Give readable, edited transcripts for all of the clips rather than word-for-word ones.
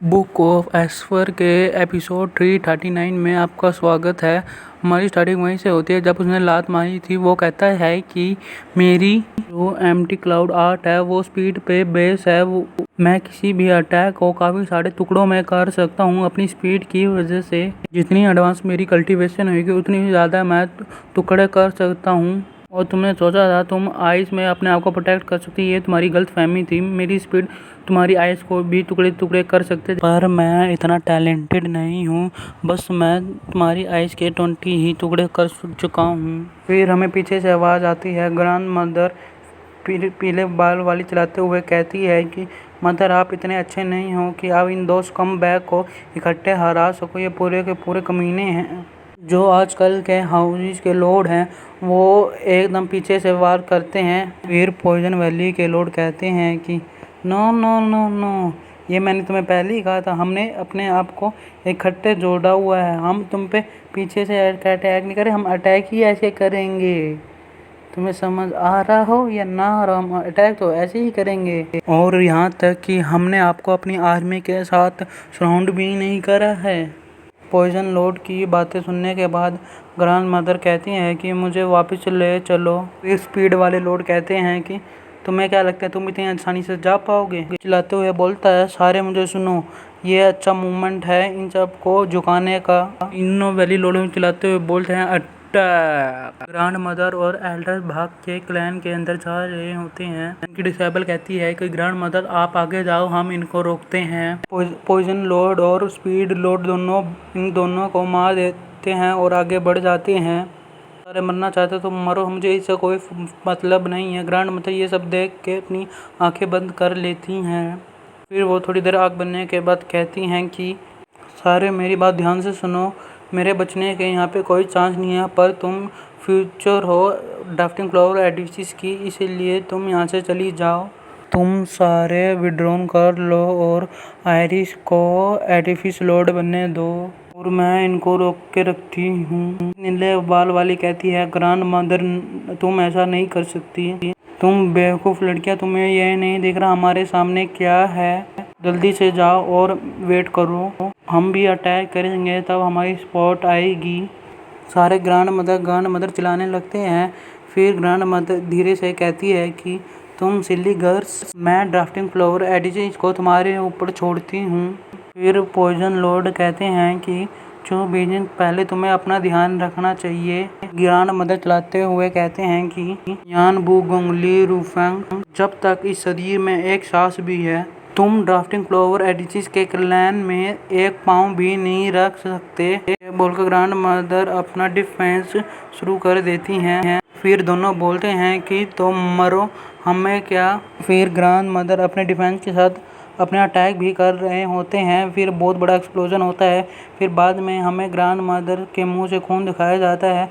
Book of एस्फर के episode 339 में आपका स्वागत है। हमारी स्टार्टिंग वहीं से होती है जब उसने लात मारी थी। वो कहता है कि मेरी जो एम्प्टी क्लाउड आर्ट है वो स्पीड पे बेस है। मैं किसी भी अटैक को काफ़ी सारे टुकड़ों में कर सकता हूँ अपनी स्पीड की वजह से। जितनी एडवांस मेरी कल्टीवेशन होगी उतनी ज़्यादा मैं टुकड़े कर सकता हूँ। और तुमने सोचा था तुम आइस में अपने आप को प्रोटेक्ट कर सकती, ये तुम्हारी गलत फहमी थी। मेरी स्पीड तुम्हारी आइस को भी टुकड़े टुकड़े कर सकते, पर मैं इतना टैलेंटेड नहीं हूँ। बस मैं तुम्हारी आइस के 20 ही टुकड़े कर चुका हूँ। फिर हमें पीछे से आवाज़ आती है। ग्रैंड मदर पीले बाल वाली चलाते हुए कहती है कि मदर आप इतने अच्छे नहीं हो कि आप इन 2 स्कम बैग को इकट्ठे हरा सको। ये पूरे के पूरे कमीने हैं। जो आजकल के हाउसेस के लॉर्ड हैं वो एकदम पीछे से वार करते हैं। फिर पॉइजन वैली के लॉर्ड कहते हैं कि नो नो नो नो, ये मैंने तुम्हें पहले ही कहा था। हमने अपने आप को इकट्ठे जोड़ा हुआ है। हम तुम पे पीछे से अटैक नहीं करें, हम अटैक ही ऐसे करेंगे। तुम्हें समझ आ रहा हो या ना आ रहा, हम अटैक तो ऐसे ही करेंगे। और यहाँ तक कि हमने आपको अपनी आर्मी के साथ सराउंड भी नहीं करा है। पॉइजन लॉर्ड की बातें सुनने के बाद ग्रैंड मदर कहती हैं कि मुझे वापस ले चलो। फिर स्पीड वाले लॉर्ड कहते हैं कि तुम्हें क्या लगता है तुम इतनी आसानी से जा पाओगे। चिल्लाते हुए बोलता है, सारे मुझे सुनो, ये अच्छा मूवमेंट है इन सब को झुकाने का। इनो वैली लॉर्ड चिल्लाते हुए बोलते हैं, अटैक। ग्रैंड मदर और एल्डर भाग के क्लैन के अंदर जा रहे होते हैं। इनकी डिसेबल कहती है कि ग्रैंड मदर आप आगे जाओ, हम इनको रोकते हैं। पॉइजन लॉर्ड और स्पीड लॉर्ड इन दोनों को मार देते हैं और आगे बढ़ जाते हैं। सारे मरना चाहते तो मरो, मुझे इससे कोई मतलब नहीं है। ग्रैंड मदर ये सब देख के अपनी आंखें बंद कर लेती हैं। फिर वो थोड़ी देर आग बनने के बाद कहती हैं कि सारे मेरी बात ध्यान से सुनो, मेरे बचने के यहाँ पे कोई चांस नहीं है, पर तुम फ्यूचर हो ड्राफ्टिंग फ्लावर एडिफिस की, इसीलिए तुम यहाँ से चली जाओ। तुम सारे विड्रॉन कर लो और आयरिस को एडिफिस लॉर्ड बनने दो, और मैं इनको रोक के रखती हूँ। नीले बाल वाली कहती है, ग्रैंड मदर तुम ऐसा नहीं कर सकती, तुम बेवकूफ़ लड़कियाँ, तुम्हें यह नहीं दिख रहा हमारे सामने क्या है। जल्दी से जाओ और वेट करो, हम भी अटैक करेंगे तब हमारी स्पॉट आएगी। सारे ग्रैंड मदर चिल्लाने लगते हैं। फिर ग्रैंड मदर धीरे से कहती है कि तुम सिली गर्ल्स, मैं ड्राफ्टिंग फ्लावर एडिफिस को तुम्हारे ऊपर छोड़ती हूँ। फिर पॉइजन लॉर्ड कहते हैं कि जो बीजिंग पहले तुम्हें अपना ध्यान रखना चाहिए। ग्रैंड मदर चलाते हुए कहते हैं कि यान बू गोंगली रूफेंग, जब तक इस शरीर में एक सांस भी है तुम ड्राफ्टिंग फ्लावर एडिफिस के क्लैन में एक पाँव भी नहीं रख सकते। बोलकर ग्रैंड मदर अपना डिफेंस शुरू कर देती हैं। फिर दोनों बोलते हैं कि तुम मरो, हमें क्या। फिर ग्रैंड मदर अपने डिफेंस के साथ अपने अटैक भी कर रहे होते हैं। फिर बहुत बड़ा एक्सप्लोजन होता है। फिर बाद में हमें ग्रैंड मदर के मुंह से खून दिखाया जाता है।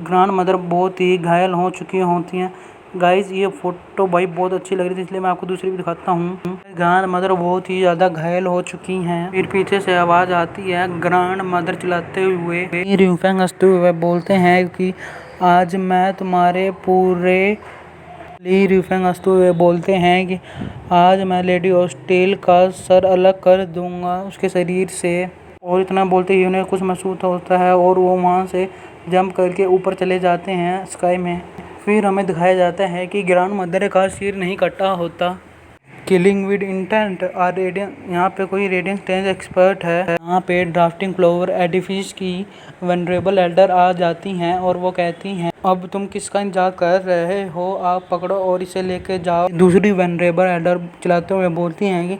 ग्रैंड मदर बहुत ही घायल हो चुकी होती हैं। गाइस ये फोटो भाई बहुत अच्छी लग रही थी, इसलिए मैं आपको दूसरी भी दिखाता हूँ। ग्रैंड मदर बहुत ही ज़्यादा घायल हो चुकी हैं। फिर पीछे से आवाज़ आती है। ग्रैंड मदर चिल्लाते हुए र्यूफेंग हंसते हुए बोलते हैं कि आज मैं तुम्हारे पूरे ली र्यूफेंग हंसते हुए बोलते हैं कि आज मैं लेडी ऑस्टेल का सर अलग कर दूंगा उसके शरीर से। और इतना बोलते ही उन्हें कुछ महसूस होता है और वो वहाँ से जंप करके ऊपर चले जाते हैं स्काई में। फिर हमें दिखाया जाता है कि ग्रैंड मदर का सिर नहीं कटा होता। किलिंग विद इंटेंट और रेडियंस, यहाँ पे कोई रेडियंस टेंस एक्सपर्ट है। यहाँ पे ड्राफ्टिंग फ्लावर एडिफिस की वेनरेबल एल्डर आ जाती हैं और वो कहती हैं, अब तुम किसका इंतजार कर रहे हो, आप पकड़ो और इसे लेके जाओ। दूसरी वेनरेबल एल्डर चलाते हुए बोलती हैं कि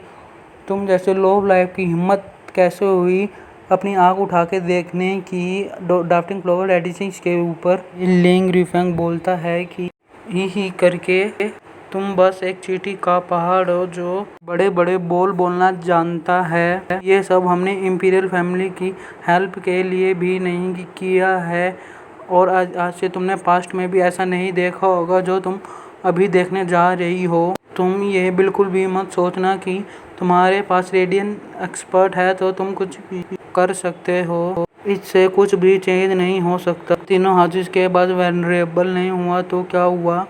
तुम जैसे लो लाइफ की हिम्मत कैसे हुई अपनी आँख उठा के देखने की ड्राफ्टिंग फ्लावर एडिफिस के ऊपर। लिंग रिफेंग बोलता है कि ही करके तुम बस एक चींटी का पहाड़ हो जो बड़े बड़े बोल बोलना जानता है। ये सब हमने इंपीरियल फैमिली की हेल्प के लिए भी नहीं किया है, और आज से तुमने पास्ट में भी ऐसा नहीं देखा होगा जो तुम अभी देखने जा रही हो। तुम ये बिल्कुल भी मत सोचना कि तुम्हारे पास रेडियन एक्सपर्ट है तो तुम कुछ भी कर सकते हो, इससे कुछ भी चेंज नहीं हो सकता। तीनों हाउसेस के बाद वेनरेबल नहीं हुआ तो क्या हुआ,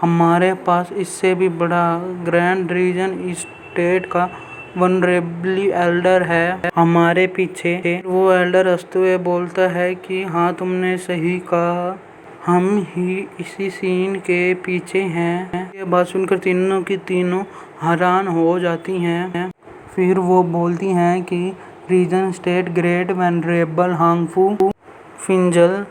हमारे पास इससे भी बड़ा ग्रैंड रीजन स्टेट का वनरेबली एल्डर है हमारे पीछे। वो एल्डर हंसते हुए बोलता है कि हाँ तुमने सही कहा, हम ही इसी सीन के पीछे हैं। ये बात सुनकर तीनों की तीनों हैरान हो जाती हैं। फिर वो बोलती हैं कि रीजन स्टेट ग्रेट वेनरेबल हांगफू फिंजल,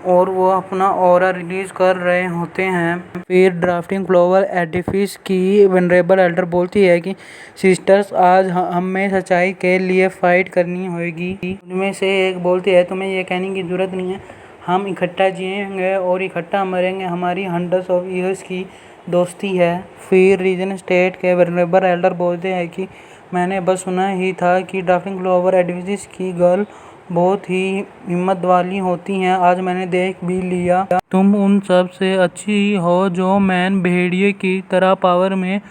और वो अपना ऑरा रिलीज कर रहे होते हैं। फिर ड्राफ्टिंग फ्लावर एडिफिस की वेनरेबल एल्डर बोलती है कि सिस्टर्स आज हमें सच्चाई के लिए फाइट करनी होगी। उनमें से एक बोलती है तुम्हें ये कहने की जरूरत नहीं है, हम इकट्ठा जिएंगे और इकट्ठा मरेंगे, हमारी हंड्रेड्स ऑफ ईयर्स की दोस्ती है। फिर रीजन स्टेट के वेनरेबल एल्डर बोलते हैं कि मैंने बस सुना ही था कि ड्राफ्टिंग फ्लावर एडिफिस की गर्ल बहुत ही हिम्मत वाली होती हैं, आज मैंने देख भी लिया। तुम उन सब से अच्छी हो जो मैन भेड़िए की तरह पावर में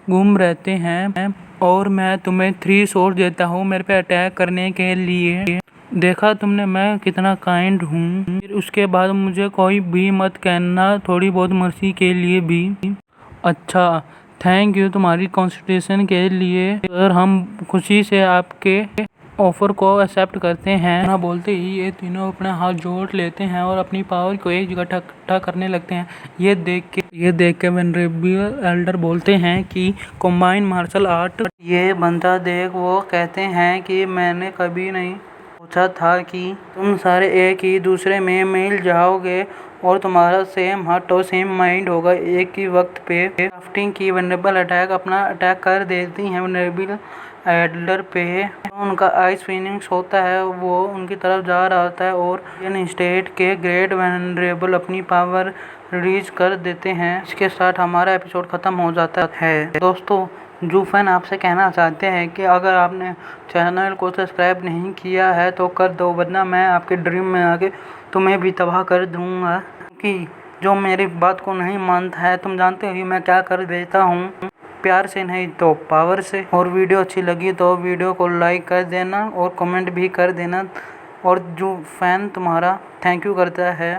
गुम रहते हैं, और मैं तुम्हें 3 सोर्स देता हूँ मेरे पे अटैक करने के लिए। देखा तुमने मैं कितना काइंड हूँ। फिर उसके बाद मुझे कोई भी मत कहना, थोड़ी बहुत मर्सी के लिए भी। अच्छा, थैंक यू तुम्हारी कंसिडरेशन के लिए सर, हम खुशी से आपके ऑफर को एक्सेप्ट करते हैं। ना बोलते ही ये तीनों अपने हाथ जोड़ लेते हैं और अपनी पावर को एक जगह इकट्ठा करने लगते हैं। ये देख के वेनरेबल एल्डर बोलते हैं कि कंबाइन मार्शल आर्ट ये बनता देख। वो कहते हैं कि मैंने कभी नहीं सोचा था कि तुम सारे एक ही दूसरे में मिल जाओगे और तुम्हारा सेम हार्ट और सेम माइंड होगा एक ही वक्त पे। ड्राफ्टिंग की वेनरेबल अपना अटैक कर देती हैं वेनरेबल एडलर पे। उनका आइस फिनिक्स होता है, वो उनकी तरफ जा रहा होता है और इन स्टेट के ग्रेट वेनरेबल अपनी पावर रिलीज कर देते हैं। इसके साथ हमारा एपिसोड खत्म हो जाता है। दोस्तों, जो फैन आपसे कहना चाहते हैं कि अगर आपने चैनल को सब्सक्राइब नहीं किया है तो कर दो, वरना मैं आपके ड्रीम में आके तुम्हें भी तबाह कर दूंगा। कि जो मेरी बात को नहीं मानता है, तुम जानते हो मैं क्या कर देता हूँ, प्यार से नहीं तो पावर से। और वीडियो अच्छी लगी तो वीडियो को लाइक कर देना और कमेंट भी कर देना। और जो फैन तुम्हारा थैंक यू करता है।